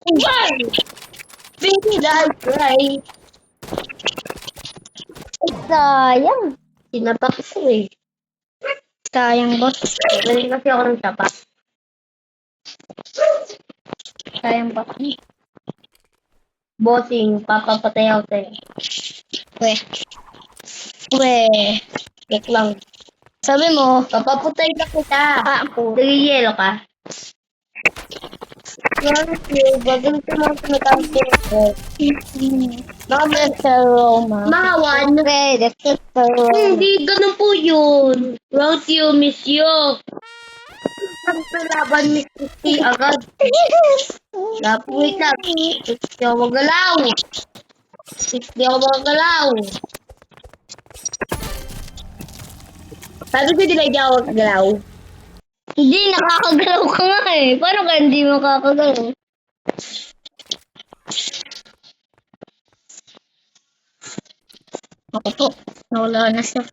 Why? Baby, I cry. Sayang. Sinapak ko eh. Sayang, boss. Galing kasi ako ng tapak. Sayang pa. Bossing, papapatay ako sa'yo. Weh. Weh. Joke lang. Sabi mo, Papapatay ka kita. ako. Nagigilo ka? Thank you. Bagay ko lang tumatangkin ko. That's a Roma. Mga one. Okay, that's a Roma. Hindi, ganun po yun. Without you, miss you. Ang laban, miss Christy, agad. Wait lang. Hindi ako magalaw. Hindi ako magalaw. Sabi ko, di ba hindi ako magalaw? Hindi, nakakagalaw ka nga eh. Paano ka hindi makakagalaw? Ako po, nawala na siya.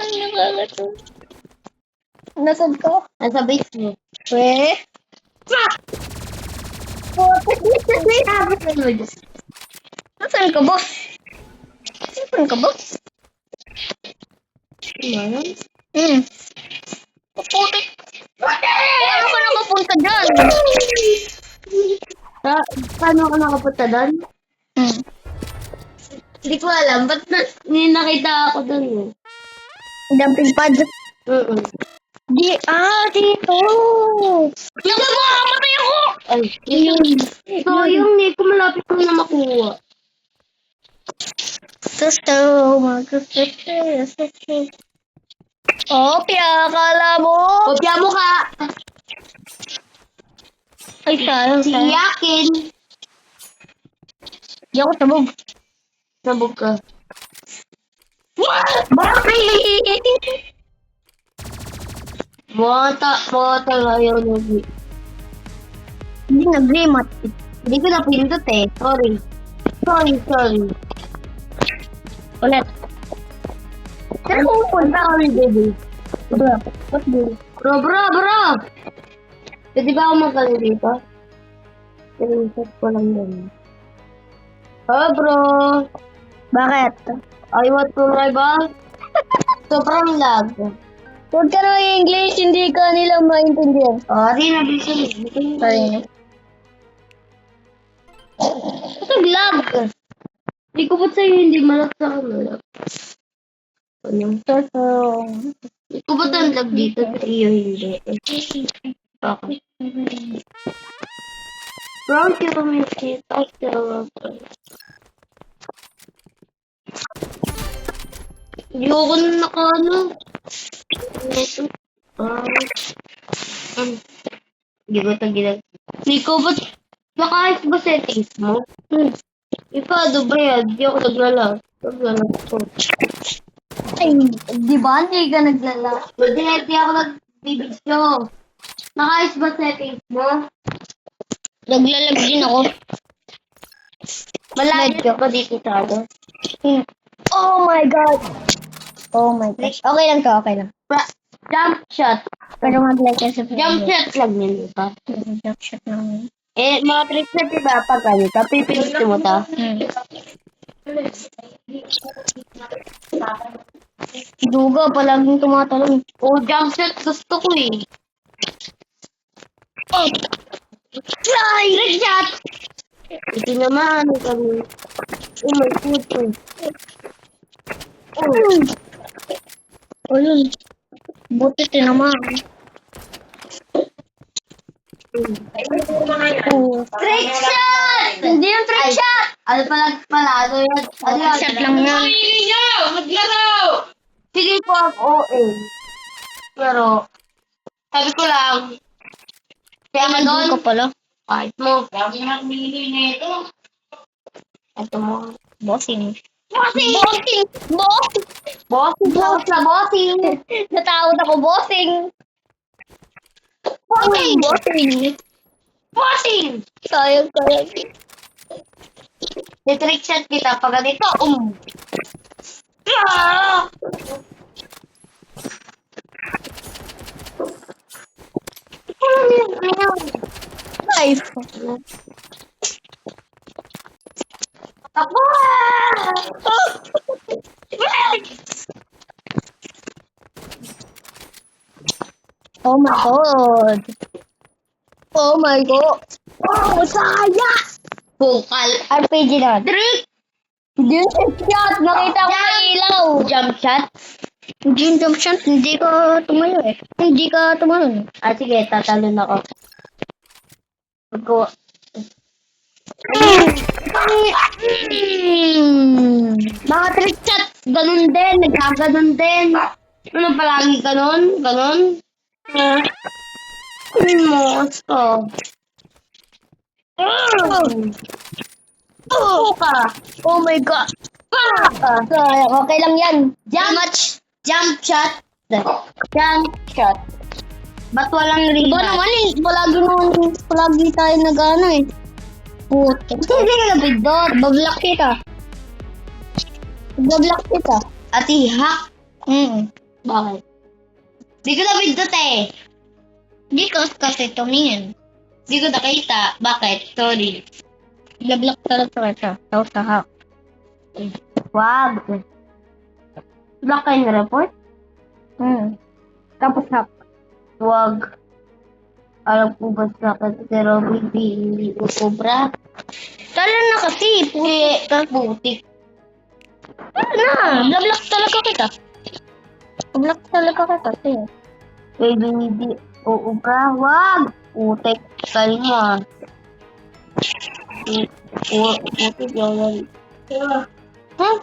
Ay, nakakatawa. Nasaan ka? Nasa base mo. Weh? Nasaan ka, boss? Nasaan ka, boss? Puputik. Paano ka nakapunta dyan? Paano ka nakapunta doon? Hindi ko alam. Ba't nakita ako doon eh? Dumping pad. Dito. Naku mo! Matay ako! Ay, yun. So, yung Nico, malapit ko na makuha. Opya, akala mo? Kopya mo ka! Ay, sayang. Siyakin! Di ako sabog. Sabog ka. Bakit? Bota ayaw nag Hindi nag-remat. Hindi ko napindot eh. Sorry. Ulit. Saan ko pupunta kami, baby? What do? Bro! Pwede ba ako magkano dito? Screenshot ko lang yan. Bro! Bakit? I want to ride ba? Sobrang lag. Huwag ka na English, hindi ka nila maintindihan. Sorry, nabilisan. Sorry na. Lag. Hindi ko ba't sa'yo hindi malak sa camera? Ano? Hindi ko ba't ang lag dito sa iyo hindi? Okay. Brown communicate after hindi ako na naka-ano. Hindi ko ito ginag... Nico, ba't nakaayos ba settings mo? Ikaw, ba yan? Hindi ako naglalas ko. Ay, di ba? Hindi ka naglala. Hindi ako nagbibidyo. Nakaayos ba settings mo? Naglalag din ako. Malayo pa dito sa ako. Oh my God! Oh my gosh. Okay lang to, okay lang. Jump shot. Pero mag-like ka sa Jump shot lang yun, diba? Jump shot lang. Mga tricks na diba? Pag ano, pipilit mo ta. Duga, palaging tumatalon. Jump shot gusto ko eh. Fly! Red shot! Ito naman, kami. Oh my God. Ayun. Buti tinamaan. Trick shot! Hindi yung trick shot! Ano pala, ano yan? Trick shot lang yan. Maglaro! Sige ko ang OA. Pero, sabi ko lang, kaya nga doon, Ka pala. kahit mo. Lagi nagmili na ito. Ito mo. Bossing. Bossing! Bossing! Bossing! Bossing! Bossing! Natawad ako, bossing! Bossing! Bossing! Bossing! Sayang. Trick shot kita pag ganito. Ah! Nice. Takbo! Oh my God. Oh my God. Oh, saya! Bukal. RPG na. Trick! Jump shot! Nakita ko na ilaw! Jump shot. Jump shot, hindi ka tumayo eh. Hindi ka tumayo. Ah, sige, tatalon ako. Go. Mga trick shot, ganun din, nagkaganon din. Ano palagi ganun? Ganun? Monster. Ka. Oh my God. Okay lang yan. Jump shot. Jump shot. Ba't walang ring? Iba naman eh. Palagi tayo nag-ano eh. Puto. Hindi ka nabindot. Bablock kita. Bablock kita. At i-hack. Bakit? Di ko nabindot eh. Di ka kasi tumingin. Di ko nakita. Bakit? Sorry. Bablock talaga kita. Tapos hack. Wag. Block kayo na report? Tapos hack. Wag. Alam ko ba sa akin si Robby hindi ko sobra? Tala na kasi. Putik. Na. Bablock talaga kita. Bablock talaga kita. Sige. Pwede hindi. Oo ka. Wag. Putik. Kalma. Putik. Putik. Huh?